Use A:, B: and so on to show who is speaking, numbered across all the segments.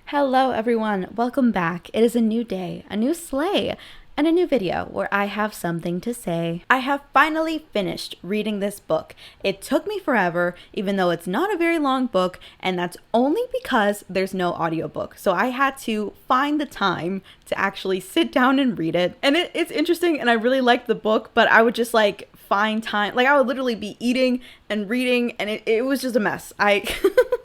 A: Hello everyone, welcome back. It is a new day, a new sleigh, and a new video where I have something to say. I have finally finished reading this book. It took me forever, even though it's not a very long book, and that's only because there's no audiobook. So I had to find the time to actually sit down and read it. And it's interesting, and I really liked the book, but I would just find time. I would literally be eating and reading, and it was just a mess.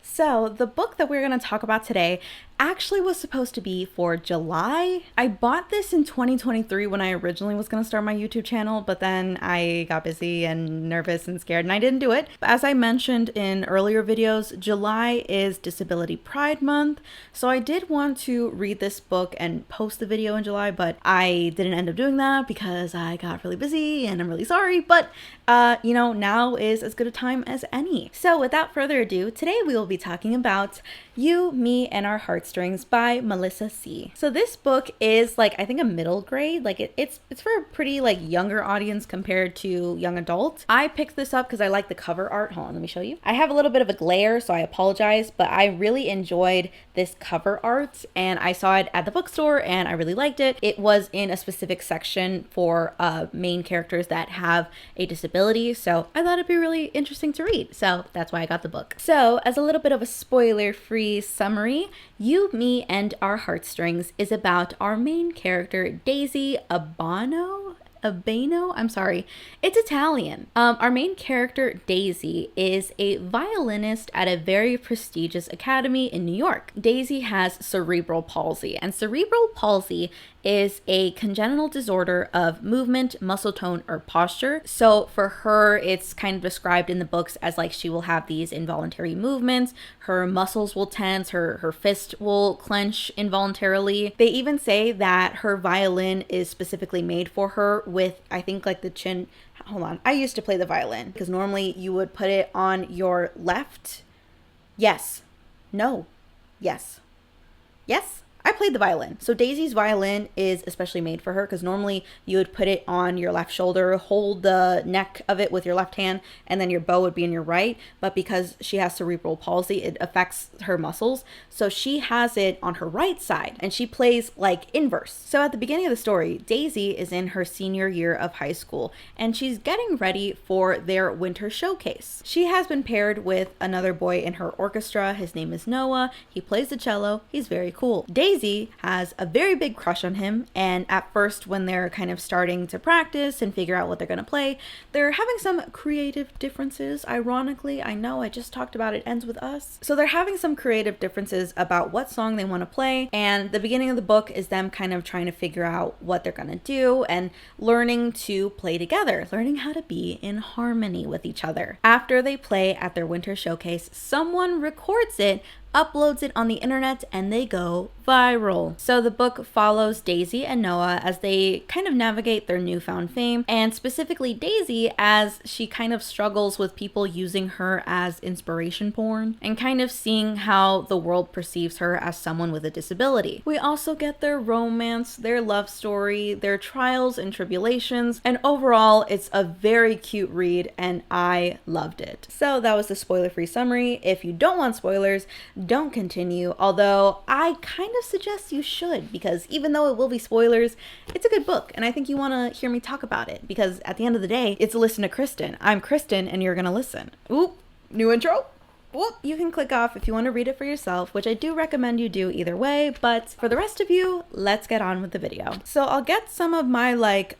A: So the book that we're going to talk about today actually was supposed to be for July. I bought this in 2023 when I originally was going to start my YouTube channel, but then I got busy and nervous and scared and I didn't do it. As I mentioned in earlier videos, July is Disability Pride Month, so I did want to read this book and post the video in July, but I didn't end up doing that because I got really busy and I'm really sorry, but now is as good a time as any. So without further ado, today we will be talking about You, Me, and Our Heartstrings by Melissa C. So this book is I think a middle grade, it's for a pretty younger audience compared to young adult. I picked this up because I like the cover art. Hold on, let me show you. I have a little bit of a glare, so I apologize, but I really enjoyed this cover art and I saw it at the bookstore and I really liked it. It was in a specific section for main characters that have a disability, so I thought it'd be really interesting to read. So that's why I got the book. So as a little bit of a spoiler-free summary, You, Me, and Our Heartstrings is about our main character, Daisy Abano, I'm sorry, it's Italian. Our main character, Daisy, is a violinist at a very prestigious academy in New York. Daisy has cerebral palsy, and cerebral palsy is a congenital disorder of movement, muscle tone, or posture. So for her, it's kind of described in the books as she will have these involuntary movements, her muscles will tense, her fist will clench involuntarily. They even say that her violin is specifically made for her with, I think, the chin. Hold on, I used to play the violin because normally you would put it on your left. Yes. No. Yes. Yes. I played the violin. So Daisy's violin is especially made for her because normally you would put it on your left shoulder, hold the neck of it with your left hand, and then your bow would be in your right. But because she has cerebral palsy, it affects her muscles. So she has it on her right side and she plays inverse. So at the beginning of the story, Daisy is in her senior year of high school and she's getting ready for their winter showcase. She has been paired with another boy in her orchestra. His name is Noah. He plays the cello. He's very cool. Daisy has a very big crush on him, and at first when they're kind of starting to practice and figure out what they're going to play, they're having some creative differences. Ironically, I know I just talked about It Ends With Us. So they're having some creative differences about what song they want to play, and the beginning of the book is them kind of trying to figure out what they're going to do and learning to play together, learning how to be in harmony with each other. After they play at their winter showcase, someone records it, uploads it on the internet, and they go viral. So the book follows Daisy and Noah as they kind of navigate their newfound fame, and specifically Daisy as she kind of struggles with people using her as inspiration porn and kind of seeing how the world perceives her as someone with a disability. We also get their romance, their love story, their trials and tribulations, and overall it's a very cute read and I loved it. So that was the spoiler-free summary. If you don't want spoilers, don't continue, although I kind of suggest you should, because even though it will be spoilers, it's a good book and I think you want to hear me talk about it because at the end of the day, it's a listen to Kristen. I'm Kristen and you're gonna listen. Oop, new intro. Whoop. You can click off if you want to read it for yourself, which I do recommend you do either way, but for the rest of you, let's get on with the video. So I'll get some of my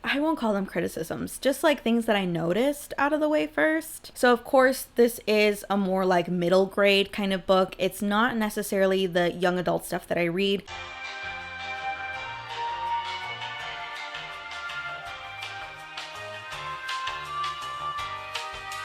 A: I won't call them criticisms, just things that I noticed out of the way first. So of course, this is a more middle grade kind of book. It's not necessarily the young adult stuff that I read.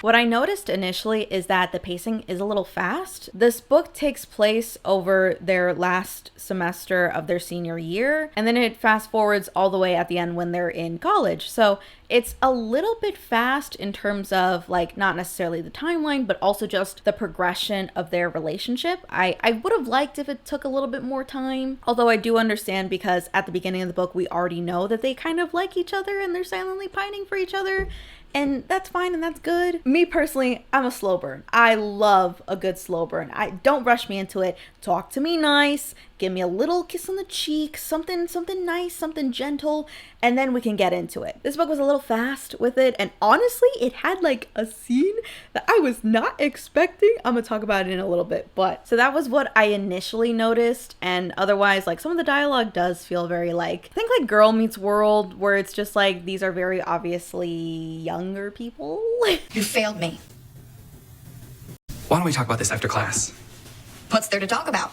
A: What I noticed initially is that the pacing is a little fast. This book takes place over their last semester of their senior year, and then it fast forwards all the way at the end when they're in college. So it's a little bit fast in terms of not necessarily the timeline, but also just the progression of their relationship. I would have liked if it took a little bit more time, although I do understand because at the beginning of the book, we already know that they kind of like each other and they're silently pining for each other. And that's fine and that's good. Me personally, I'm a slow burn. I love a good slow burn. Don't rush me into it. Talk to me nice. give me a little kiss on the cheek, something nice, something gentle, and then we can get into it. This book was a little fast with it, and honestly, it had like a scene that I was not expecting. I'm gonna talk about it in a little bit, but so that was what I initially noticed, and otherwise, like, some of the dialogue does feel very like, I think like Girl Meets World, where it's just like, these are very obviously younger people.
B: You failed me.
C: Why don't we talk about this after class?
B: What's there to talk about?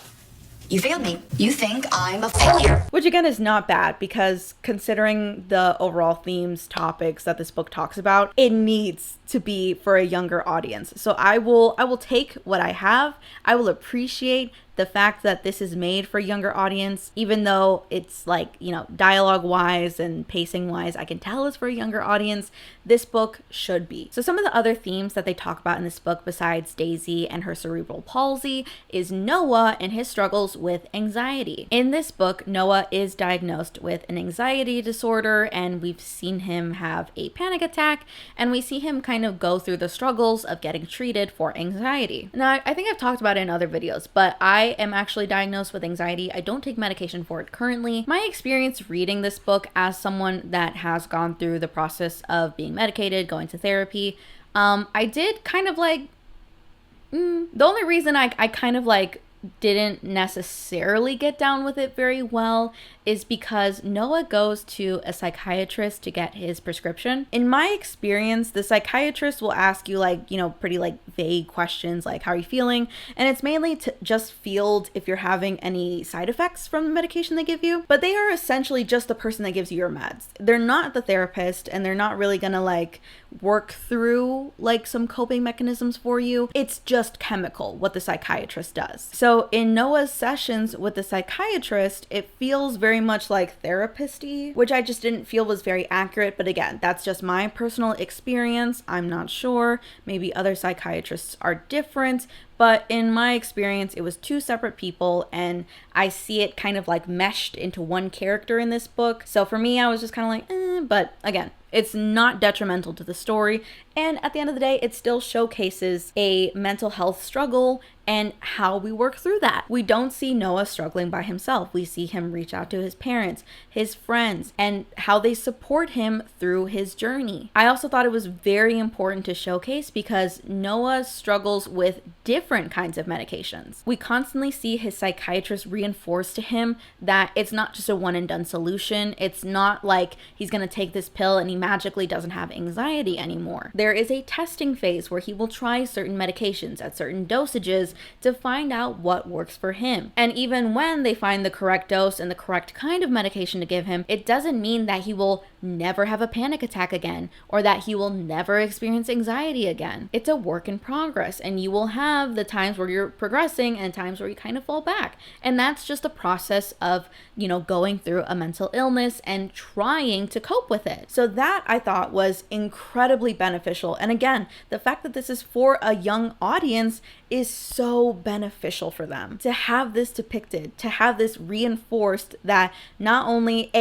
B: You failed me. You think I'm a failure.
A: Which again is not bad, because considering the overall themes, topics that this book talks about, it needs to be for a younger audience. So I will take what I have. I will appreciate the fact that this is made for a younger audience, even though it's like, you know, dialogue wise and pacing wise, I can tell it's for a younger audience. This book should be. So some of the other themes that they talk about in this book, besides Daisy and her cerebral palsy, is Noah and his struggles with anxiety. In this book, Noah is diagnosed with an anxiety disorder, and we've seen him have a panic attack, and we see him kind of go through the struggles of getting treated for anxiety. Now, I think I've talked about it in other videos, but I am actually diagnosed with anxiety. I don't take medication for it currently. My experience reading this book as someone that has gone through the process of being medicated, going to therapy, I did kind of like, the only reason I kind of like didn't necessarily get down with it very well is because Noah goes to a psychiatrist to get his prescription. In my experience, the psychiatrist will ask you like, you know, pretty like vague questions like, how are you feeling? And it's mainly to just field if you're having any side effects from the medication they give you. But they are essentially just the person that gives you your meds. They're not the therapist, and they're not really gonna like work through like some coping mechanisms for you. It's just chemical what the psychiatrist does. So in Noah's sessions with the psychiatrist, it feels very much like therapist-y, which I just didn't feel was very accurate. But again, that's just my personal experience. I'm not sure. Maybe other psychiatrists are different. But in my experience, it was two separate people, and I see it kind of like meshed into one character in this book. So for me, I was just kind of like, but again, it's not detrimental to the story. And at the end of the day, it still showcases a mental health struggle and how we work through that. We don't see Noah struggling by himself. We see him reach out to his parents, his friends, and how they support him through his journey. I also thought it was very important to showcase because Noah struggles with different kinds of medications. We constantly see his psychiatrist reinforce to him that it's not just a one and done solution. It's not like he's gonna take this pill and he magically doesn't have anxiety anymore. There is a testing phase where he will try certain medications at certain dosages to find out what works for him. And even when they find the correct dose and the correct kind of medication to give him, it doesn't mean that he will never have a panic attack again or that he will never experience anxiety again. It's a work in progress, and you will have the times where you're progressing and times where you kind of fall back. And that's just a process of, you know, going through a mental illness and trying to cope with it. So that I thought was incredibly beneficial. And again, the fact that this is for a young audience is so beneficial for them to have this depicted, to have this reinforced that not only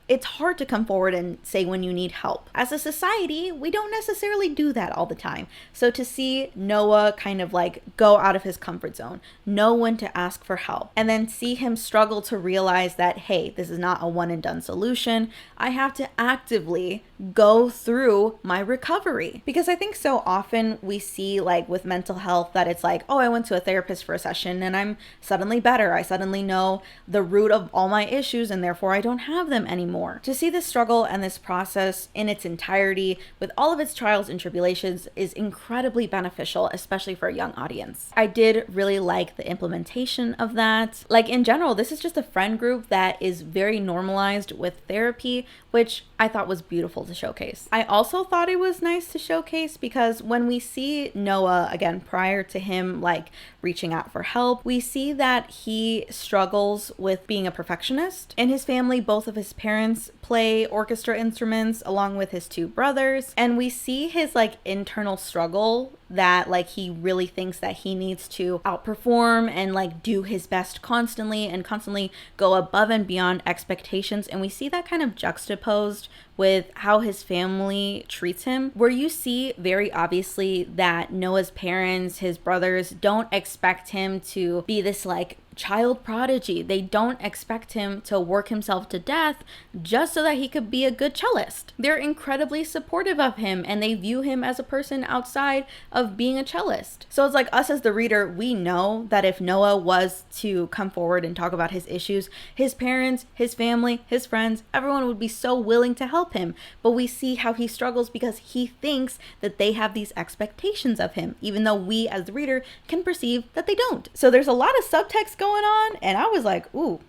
A: it's hard to come forward and say when you need help. As a society, we don't necessarily do that all the time. So to see Noah kind of like go out of his comfort zone, know when to ask for help, and then see him struggle to realize that, hey, this is not a one and done solution. I have to actively go through my recovery. Because I think so often we see like with mental health that it's like, oh, I went to a therapist for a session and I'm suddenly better. I suddenly know the root of all my issues and therefore I don't have them anymore. To see this struggle and this process in its entirety with all of its trials and tribulations is incredibly beneficial, especially for a young audience. I did really like the implementation of that. Like in general, this is just a friend group that is very normalized with therapy, which I thought was beautiful to showcase. I also thought it was nice to showcase because when we see Noah, again, prior to him like reaching out for help, we see that he struggles with being a perfectionist. In his family, both of his parents play orchestra instruments along with his two brothers, and we see his like internal struggle that like he really thinks that he needs to outperform and like do his best constantly and constantly go above and beyond expectations. And we see that kind of juxtaposed with how his family treats him, where you see very obviously that Noah's parents, his brothers, don't expect him to be this like child prodigy. They don't expect him to work himself to death just so that he could be a good cellist. They're incredibly supportive of him, and they view him as a person outside of being a cellist. So it's like us as the reader, we know that if Noah was to come forward and talk about his issues, his parents, his family, his friends, everyone would be so willing to help him. But we see how he struggles because he thinks that they have these expectations of him, even though we as the reader can perceive that they don't. So there's a lot of subtext going on, and I was like, ooh,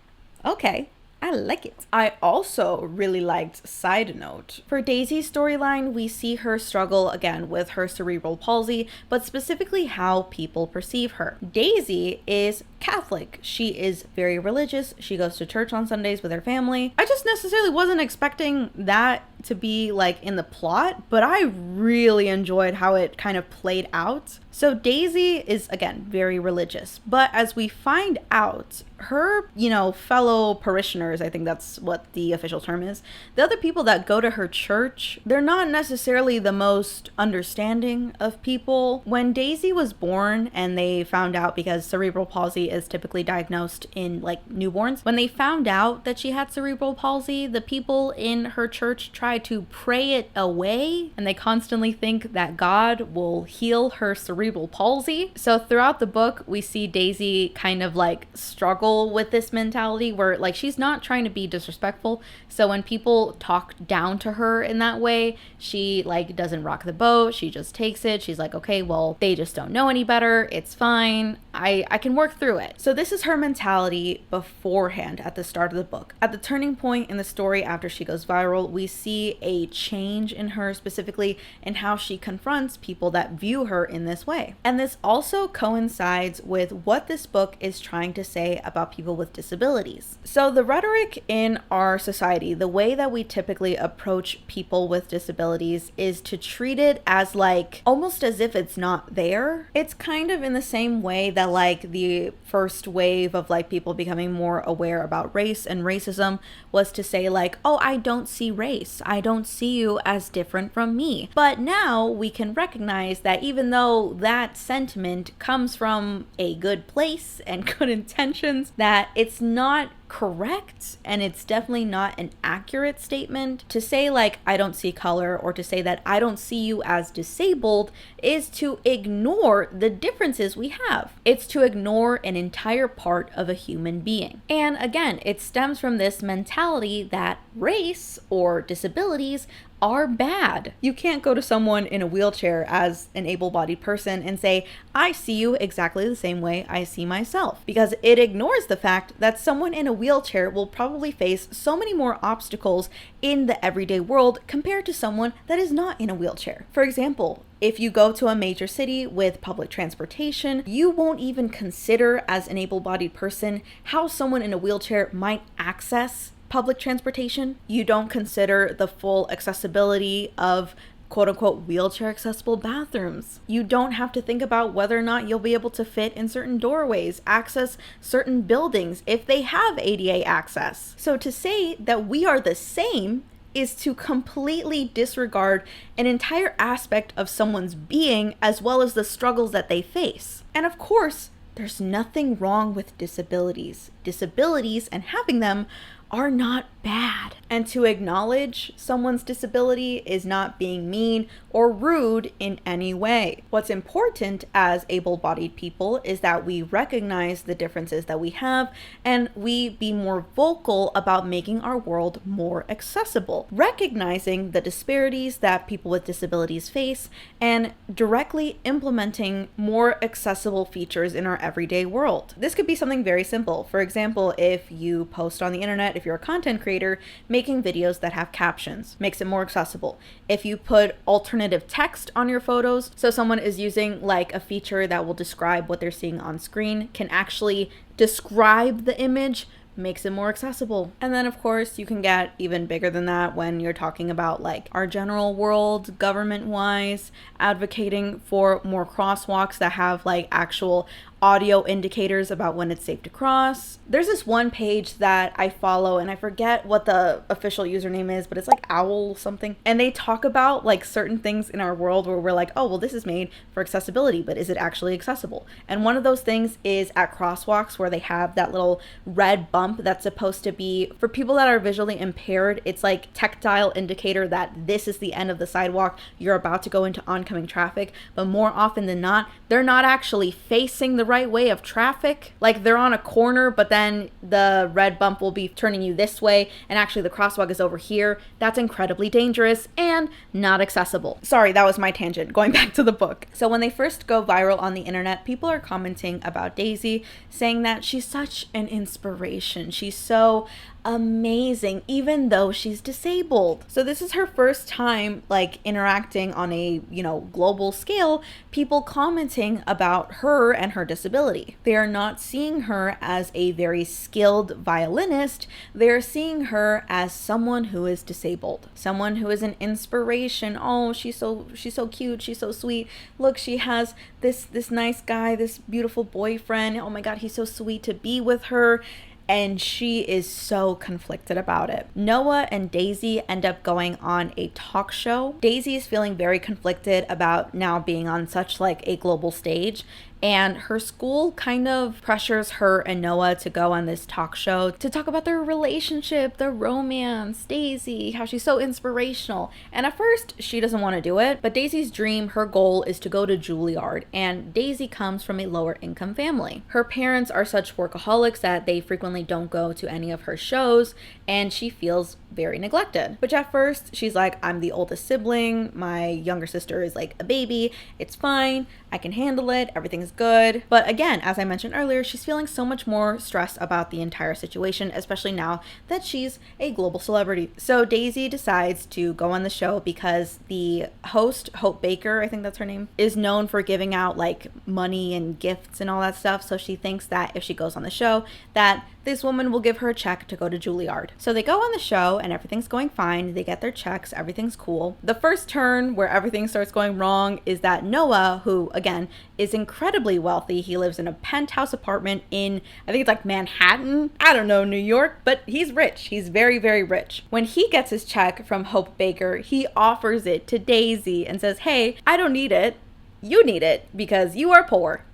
A: okay. I like it. I also really liked, side note, for Daisy's storyline, we see her struggle again with her cerebral palsy, but specifically how people perceive her. Daisy is Catholic. She is very religious. She goes to church on Sundays with her family. I just necessarily wasn't expecting that to be like in the plot, but I really enjoyed how it kind of played out. So Daisy is, again, very religious, but as we find out, her, fellow parishioners, I think that's what the official term is, the other people that go to her church, they're not necessarily the most understanding of people. When Daisy was born and they found out, because cerebral palsy is typically diagnosed in like newborns, when they found out that she had cerebral palsy, the people in her church tried to pray it away, and they constantly think that God will heal her cerebral palsy. So throughout the book, we see Daisy kind of like struggle with this mentality where like she's not trying to be disrespectful. So when people talk down to her in that way, she like doesn't rock the boat. She just takes it. She's like, okay, well, they just don't know any better. It's fine. I can work through it. So this is her mentality beforehand at the start of the book. At the turning point in the story after she goes viral, we see a change in her, specifically in how she confronts people that view her in this way. And this also coincides with what this book is trying to say about people with disabilities. So the rhetoric in our society, the way that we typically approach people with disabilities is to treat it as like almost as if it's not there. It's kind of in the same way that like the first wave of like people becoming more aware about race and racism was to say like, oh, I don't see race. I don't see you as different from me. But now we can recognize that even though that sentiment comes from a good place and good intentions, that it's not correct, and it's definitely not an accurate statement. To say like I don't see color, or to say that I don't see you as disabled, is to ignore the differences we have. It's to ignore an entire part of a human being. And again, it stems from this mentality that race or disabilities are bad. You can't go to someone in a wheelchair as an able-bodied person and say, I see you exactly the same way I see myself, because it ignores the fact that someone in a wheelchair will probably face so many more obstacles in the everyday world compared to someone that is not in a wheelchair. For example, if you go to a major city with public transportation, you won't even consider as an able-bodied person how someone in a wheelchair might access public transportation. You don't consider the full accessibility of quote unquote wheelchair accessible bathrooms. You don't have to think about whether or not you'll be able to fit in certain doorways, access certain buildings if they have ADA access. So to say that we are the same is to completely disregard an entire aspect of someone's being as well as the struggles that they face. And of course, there's nothing wrong with disabilities. Disabilities and having them are not bad. And to acknowledge someone's disability is not being mean or rude in any way. What's important as able-bodied people is that we recognize the differences that we have, and we be more vocal about making our world more accessible, recognizing the disparities that people with disabilities face, and directly implementing more accessible features in our everyday world. This could be something very simple. For example, if you post on the internet, if you're a content creator, making videos that have captions makes it more accessible. If you put alternative text on your photos, so someone is using like a feature that will describe what they're seeing on screen, can actually describe the image, makes it more accessible. And then of course you can get even bigger than that when you're talking about like our general world, government wise, advocating for more crosswalks that have like actual audio indicators about when it's safe to cross. There's this one page that I follow, and I forget what the official username is, but it's like Owl something. And they talk about like certain things in our world where we're like, oh, well, this is made for accessibility, but is it actually accessible? And one of those things is at crosswalks where they have that little red bump that's supposed to be for people that are visually impaired. It's like tactile indicator that this is the end of the sidewalk. You're about to go into oncoming traffic, but more often than not, they're not actually facing the right way of traffic. Like they're on a corner, but then the red bump will be turning you this way, and actually the crosswalk is over here. That's incredibly dangerous and not accessible. Sorry, that was my tangent. Going back to the book. So when they first go viral on the internet, people are commenting about Daisy, saying that she's such an inspiration. She's so amazing, even though she's disabled. So this is her first time like interacting on a, global scale, people commenting about her and her disability. They are not seeing her as a very skilled violinist. They're seeing her as someone who is disabled, someone who is an inspiration. Oh, she's so cute, she's so sweet. Look, she has this nice guy, this beautiful boyfriend. Oh my God, he's so sweet to be with her. And she is so conflicted about it. Noah and Daisy end up going on a talk show. Daisy is feeling very conflicted about now being on such like a global stage. And her school kind of pressures her and Noah to go on this talk show to talk about their relationship, their romance, Daisy, how she's so inspirational. And at first, she doesn't want to do it, but Daisy's dream, her goal is to go to Juilliard, and Daisy comes from a lower income family. Her parents are such workaholics that they frequently don't go to any of her shows, and she feels very neglected. Which at first, she's like, I'm the oldest sibling, my younger sister is like a baby, it's fine, I can handle it, everything's good. But again, as I mentioned earlier, she's feeling so much more stressed about the entire situation, especially now that she's a global celebrity. So Daisy decides to go on the show because the host, Hope Baker, I think that's her name, is known for giving out like money and gifts and all that stuff. So she thinks that if she goes on the show, that this woman will give her a check to go to Juilliard. So they go on the show and everything's going fine. They get their checks, everything's cool. The first turn where everything starts going wrong is that Noah, who again is incredibly wealthy, he lives in a penthouse apartment in, I think it's like Manhattan, I don't know, New York, but he's rich. He's very, very rich. When he gets his check from Hope Baker, he offers it to Daisy and says, hey, I don't need it. You need it because you are poor.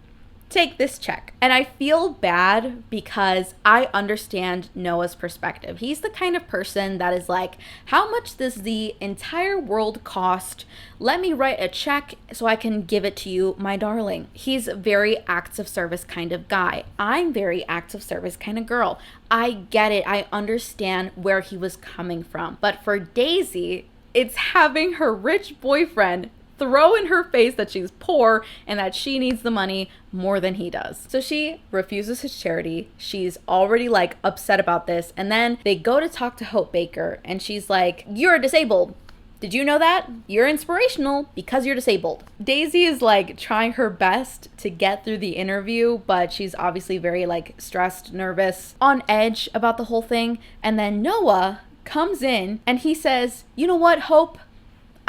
A: Take this check. And I feel bad because I understand Noah's perspective. He's the kind of person that is like, how much does the entire world cost? Let me write a check so I can give it to you, my darling. He's a very acts of service kind of guy. I'm very acts of service kind of girl. I get it. I understand where he was coming from. But for Daisy, it's having her rich boyfriend throw in her face that she's poor and that she needs the money more than he does. So she refuses his charity. She's already like upset about this. And then they go to talk to Hope Baker and she's like, you're disabled. Did you know that? You're inspirational because you're disabled. Daisy is like trying her best to get through the interview, but she's obviously very like stressed, nervous, on edge about the whole thing. And then Noah comes in and he says, you know what, Hope?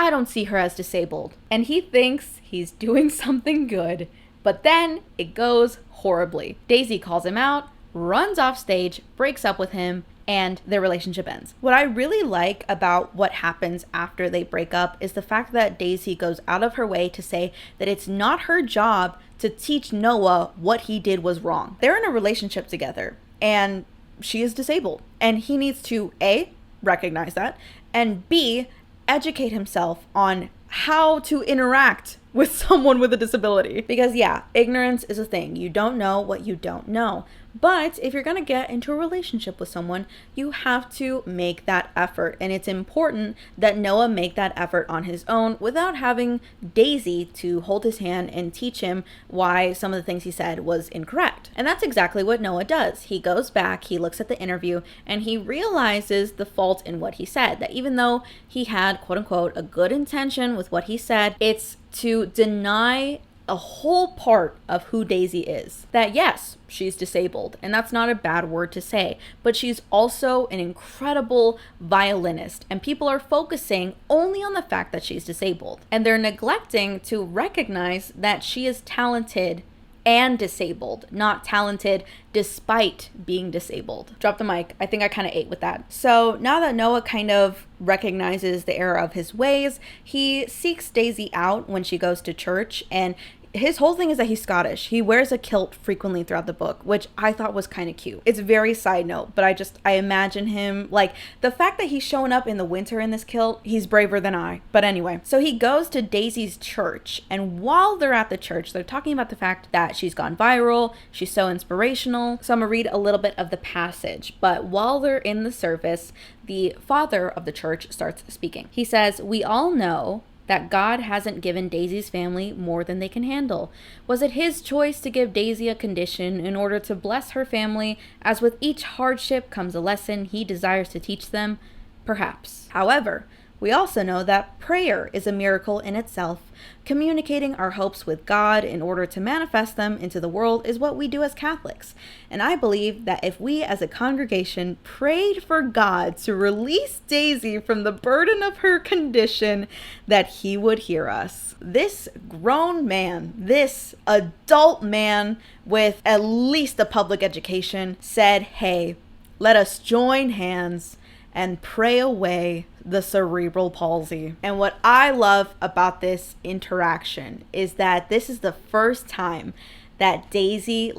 A: I don't see her as disabled. And he thinks he's doing something good, but then it goes horribly. Daisy calls him out, runs off stage, breaks up with him, and their relationship ends. What I really like about what happens after they break up is the fact that Daisy goes out of her way to say that it's not her job to teach Noah what he did was wrong. They're in a relationship together, and she is disabled. And he needs to A, recognize that, and B, educate himself on how to interact with someone with a disability. Because yeah, ignorance is a thing. You don't know what you don't know. But if you're going to get into a relationship with someone, you have to make that effort. And it's important that Noah make that effort on his own without having Daisy to hold his hand and teach him why some of the things he said was incorrect. And that's exactly what Noah does. He goes back, he looks at the interview, and he realizes the fault in what he said. That even though he had, quote unquote, a good intention with what he said, it's to deny a whole part of who Daisy is. That yes, she's disabled, and that's not a bad word to say, but she's also an incredible violinist, and people are focusing only on the fact that she's disabled, and they're neglecting to recognize that she is talented and disabled, not talented despite being disabled. Drop the mic. I think I kind of ate with that. So now that Noah kind of recognizes the error of his ways, he seeks Daisy out when she goes to church, and his whole thing is that he's Scottish. He wears a kilt frequently throughout the book, which I thought was kind of cute. It's very side note, but I imagine him, like, the fact that he's showing up in the winter in this kilt, he's braver than I. But anyway, so he goes to Daisy's church, and while they're at the church, they're talking about the fact that she's gone viral, she's so inspirational. So I'm gonna read a little bit of the passage, but while they're in the service, the father of the church starts speaking. He says, "We all know that God hasn't given Daisy's family more than they can handle. Was it his choice to give Daisy a condition in order to bless her family, as with each hardship comes a lesson he desires to teach them? Perhaps. However, we also know that prayer is a miracle in itself. Communicating our hopes with God in order to manifest them into the world is what we do as Catholics. And I believe that if we as a congregation prayed for God to release Daisy from the burden of her condition, that he would hear us." This grown man, this adult man with at least a public education, said, "Hey, let us join hands and pray away the cerebral palsy." And what I love about this interaction is that this is the first time that Daisy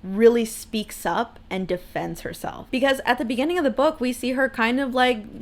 A: really speaks up and defends herself. Because at the beginning of the book, we see her kind of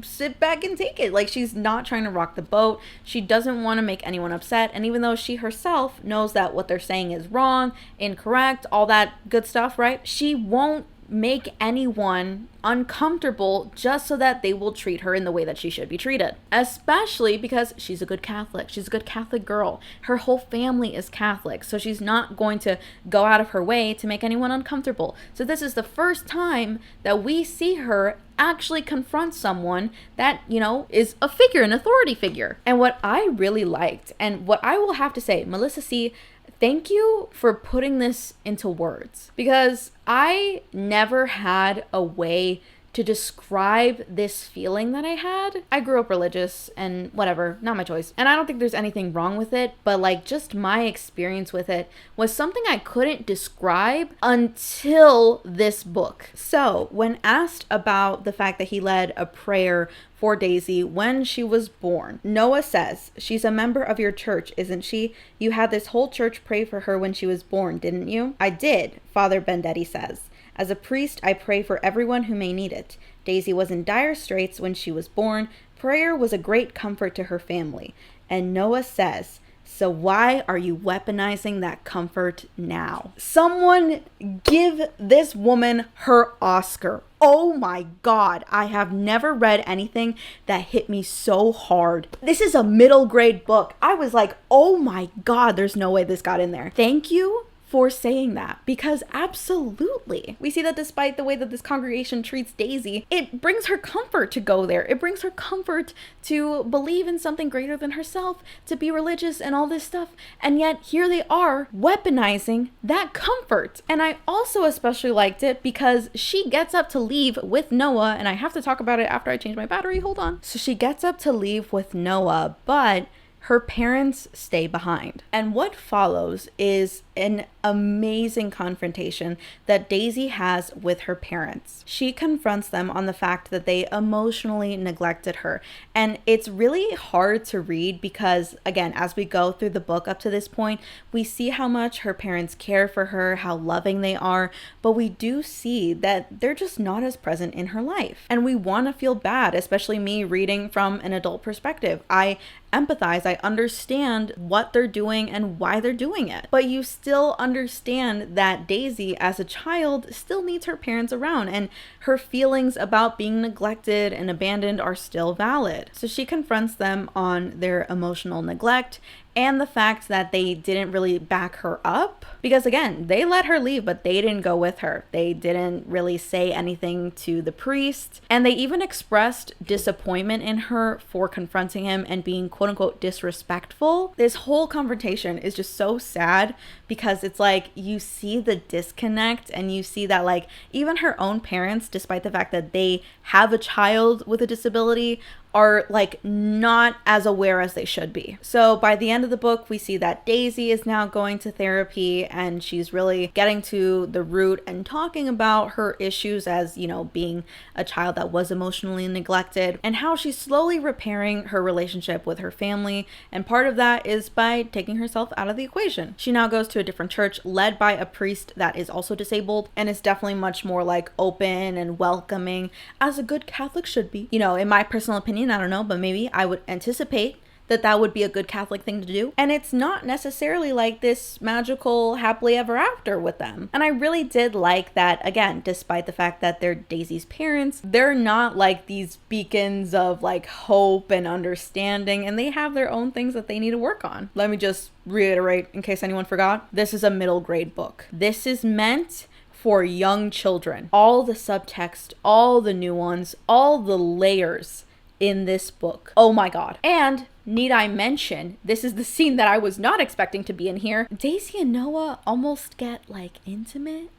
A: sit back and take it. She's not trying to rock the boat. She doesn't want to make anyone upset. And even though she herself knows that what they're saying is wrong, incorrect, all that good stuff, right? She won't make anyone uncomfortable just so that they will treat her in the way that she should be treated. Especially because she's a good Catholic. She's a good Catholic girl. Her whole family is Catholic, so she's not going to go out of her way to make anyone uncomfortable. So this is the first time that we see her actually confront someone that, is a figure, an authority figure. And what I really liked, and what I will have to say, Melissa C., thank you for putting this into words, because I never had a way to describe this feeling that I had. I grew up religious and whatever, not my choice. And I don't think there's anything wrong with it, but just my experience with it was something I couldn't describe until this book. So when asked about the fact that he led a prayer for Daisy when she was born, Noah says, "She's a member of your church, isn't she? You had this whole church pray for her when she was born, didn't you?" "I did," Father Bendetti says. "As a priest, I pray for everyone who may need it. Daisy was in dire straits when she was born. Prayer was a great comfort to her family." And Noah says, "So why are you weaponizing that comfort now?" Someone give this woman her Oscar. Oh my God, I have never read anything that hit me so hard. This is a middle grade book. I was like, oh my God, there's no way this got in there. Thank you for saying that, because absolutely, we see that despite the way that this congregation treats Daisy, it brings her comfort to go there. It brings her comfort to believe in something greater than herself, to be religious and all this stuff. And yet here they are weaponizing that comfort. And I also especially liked it because she gets up to leave with Noah, and I have to talk about it after I change my battery. Hold on. So she gets up to leave with Noah, but her parents stay behind. And what follows is an amazing confrontation that Daisy has with her parents. She confronts them on the fact that they emotionally neglected her. And it's really hard to read because, again, as we go through the book up to this point, we see how much her parents care for her, how loving they are, but we do see that they're just not as present in her life. And we want to feel bad, especially me reading from an adult perspective. I empathize, I understand what they're doing and why they're doing it. But you still understand that Daisy, as a child, still needs her parents around, and her feelings about being neglected and abandoned are still valid. So she confronts them on their emotional neglect and the fact that they didn't really back her up, because again, they let her leave, but they didn't go with her. They didn't really say anything to the priest, and they even expressed disappointment in her for confronting him and being quote unquote disrespectful. This whole confrontation is just so sad because it's like you see the disconnect and you see that like even her own parents, despite the fact that they have a child with a disability, are like not as aware as they should be. So by the end of the book, we see that Daisy is now going to therapy and she's really getting to the root and talking about her issues as, you know, being a child that was emotionally neglected and how she's slowly repairing her relationship with her family. And part of that is by taking herself out of the equation. She now goes to a different church led by a priest that is also disabled and is definitely much more like open and welcoming, as a good Catholic should be. You know, in my personal opinion, I don't know, but maybe I would anticipate that would be a good Catholic thing to do. And it's not necessarily like this magical happily ever after with them. And I really did like that, again, despite the fact that they're Daisy's parents, they're not like these beacons of like hope and understanding, and they have their own things that they need to work on. Let me just reiterate in case anyone forgot, this is a middle grade book. This is meant for young children. All the subtext, all the nuance, all the layers in this book. Oh my god. And need I mention, this is the scene that I was not expecting to be in here. Daisy and Noah almost get like intimate.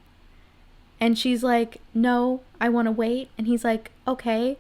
A: And she's like, no, I want to wait. And he's like, okay.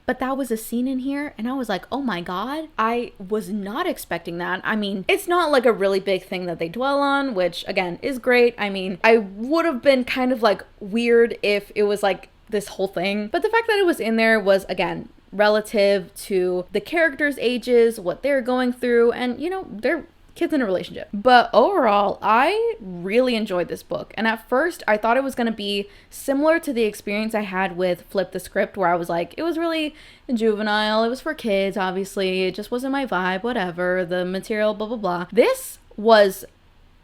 A: But that was a scene in here. And I was like, oh my god. I was not expecting that. I mean, it's not like a really big thing that they dwell on, which again is great. I mean, I would have been kind of like weird if it was like this whole thing. But the fact that it was in there was, again, relative to the characters' ages, what they're going through, and you know, they're kids in a relationship. But overall, I really enjoyed this book. And at first, I thought it was going to be similar to the experience I had with Flip the Script, where I was like, it was really juvenile, it was for kids, obviously, it just wasn't my vibe, whatever, the material, blah, blah, blah. This was,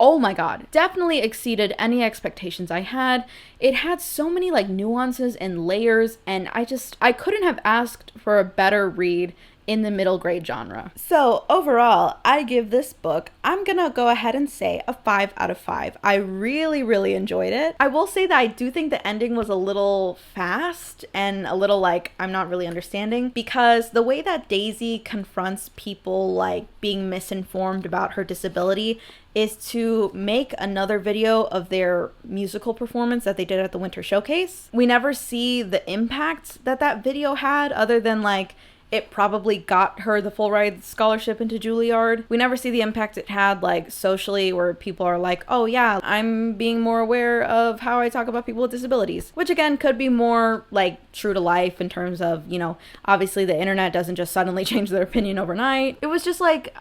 A: oh my god, definitely exceeded any expectations I had. It had so many like nuances and layers, and I couldn't have asked for a better read in the middle grade genre. So overall, I give this book, I'm gonna go ahead and say a 5 out of 5. I really, really enjoyed it. I will say that I do think the ending was a little fast and a little like, I'm not really understanding, because the way that Daisy confronts people like being misinformed about her disability is to make another video of their musical performance that they did at the Winter Showcase. We never see the impact that that video had, other than like, it probably got her the full ride scholarship into Juilliard. We never see the impact it had like socially, where people are like, oh yeah, I'm being more aware of how I talk about people with disabilities, which again could be more like true to life in terms of, you know, obviously the internet doesn't just suddenly change their opinion overnight. It was just like,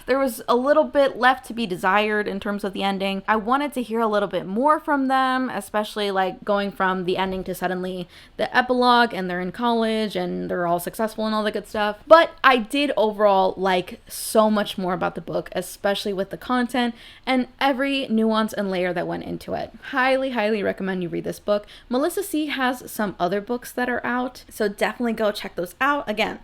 A: there was a little bit left to be desired in terms of the ending. I wanted to hear a little bit more from them, especially like going from the ending to suddenly the epilogue and they're in college and they're all successful and all the good stuff. But I did overall like so much more about the book, especially with the content and every nuance and layer that went into it. Highly, highly recommend you read this book. Melissa C has some other books that are out, so definitely go check those out. Again,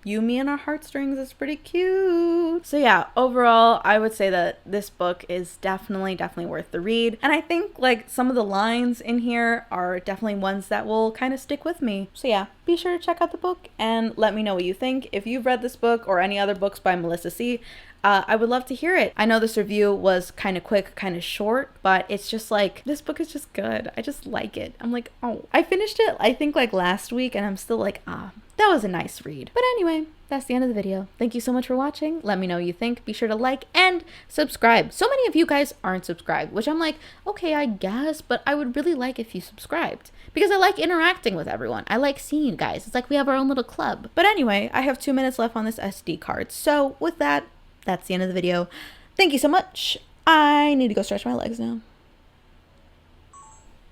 A: You, Me, and Our Heartstrings is pretty cute. So yeah, overall, I would say that this book is definitely worth the read. And I think like some of the lines in here are definitely ones that will kind of stick with me. So yeah, be sure to check out the book and let me know what you think. If you've read this book or any other books by Melissa C., I would love to hear it. I know this review was kind of quick, kind of short, but it's just like, this book is just good. I just like it. I'm like, oh, I finished it, I think like last week, and I'm still like, that was a nice read. But anyway, that's the end of the video. Thank you so much for watching. Let me know what you think. Be sure to like and subscribe. So many of you guys aren't subscribed, which I'm like, okay, I guess, but I would really like if you subscribed, because I like interacting with everyone. I like seeing you guys. It's like we have our own little club. But anyway, I have 2 minutes left on this SD card. So with that, that's the end of the video. Thank you so much. I need to go stretch my legs now.